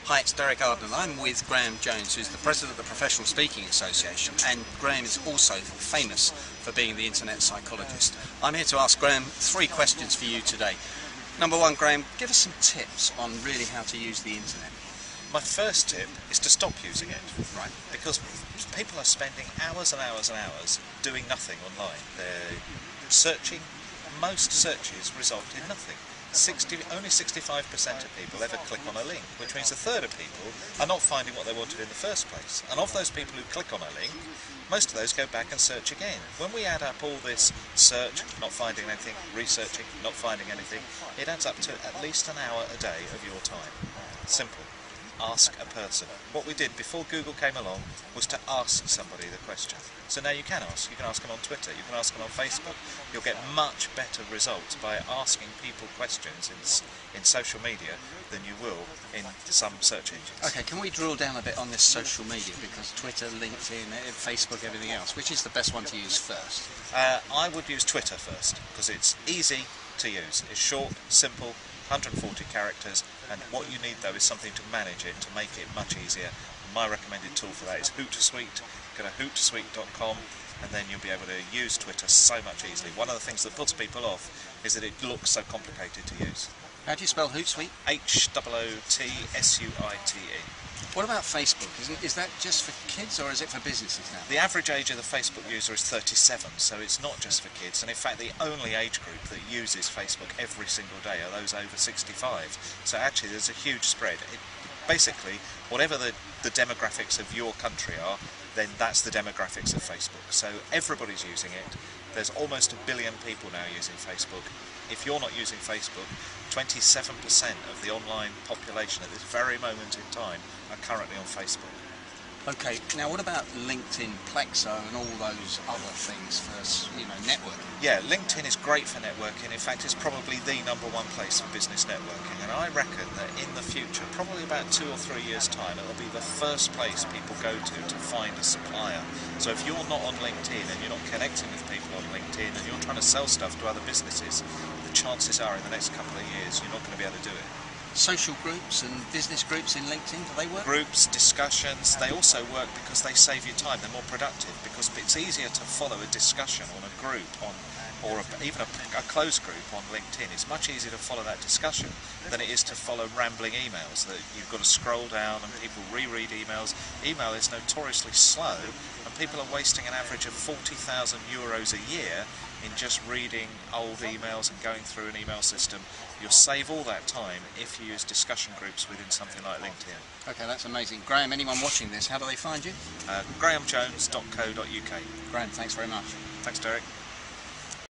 Hi, it's Derek Arden. I'm with Graham Jones, who's the president of the Professional Speaking Association, and Graham is also famous for being the internet psychologist. I'm here to ask Graham 3 questions for you today. Number 1, Graham, give us some tips on really how to use the internet. My first tip is to stop using it. Right. Because people are spending hours and hours and hours doing nothing online. They're searching. Most searches result in nothing. Only 65% of people ever click on a link, which means a third of people are not finding what they wanted in the first place. And of those people who click on a link, most of those go back and search again. When we add up all this search, not finding anything, researching, not finding anything, it adds up to at least an hour a day of your time. Simple. Ask a person. What we did before Google came along was to ask somebody the question. So now you can ask. You can ask them on Twitter, you can ask them on Facebook. You'll get much better results by asking people questions in social media than you will in some search engines. Okay, can we drill down a bit on this social media, because Twitter, LinkedIn, Facebook, everything else, which is the best one to use first? I would use Twitter first, because it's easy to use. It's short, simple, 140 characters, and what you need though is something to manage it, to make it much easier. My recommended tool for that is Hootsuite. Go to hootsuite.com and then you'll be able to use Twitter so much easily. One of the things that puts people off is that it looks so complicated to use. How do you spell Hootsuite? H-O-O-T-S-U-I-T-E. What about Facebook? Is that just for kids or is it for businesses now? The average age of the Facebook user is 37, so it's not just for kids, and in fact the only age group that uses Facebook every single day are those over 65. So actually there's a huge spread. Basically, whatever the demographics of your country are, then that's the demographics of Facebook. So everybody's using it. There's almost 1 billion people now using Facebook. If you're not using Facebook, 27% of the online population at this very moment in time are currently on Facebook. Okay, now what about LinkedIn, Plexo and all those other things for, networking? Yeah, LinkedIn is great for networking. In fact, it's probably the #1 place for business networking. And I reckon that in the future, probably about 2 or 3 years' time, it'll be the first place people go to find a supplier. So if you're not on LinkedIn and you're not connecting with people on LinkedIn and you're trying to sell stuff to other businesses, the chances are in the next couple of years you're not going to be able to do it. Social groups and business groups in LinkedIn, do they work? Groups, discussions, they also work because they save you time. They're more productive because it's easier to follow a discussion on a group or even a closed group on LinkedIn. It's much easier to follow that discussion than it is to follow rambling emails that you've got to scroll down and people reread emails. Email is notoriously slow and people are wasting an average of €40,000 a year in just reading old emails and going through an email system. You'll save all that time if you use discussion groups within something like LinkedIn. Okay, that's amazing. Graham, anyone watching this, how do they find you? grahamjones.co.uk. Graham, thanks very much. Thanks, Derek.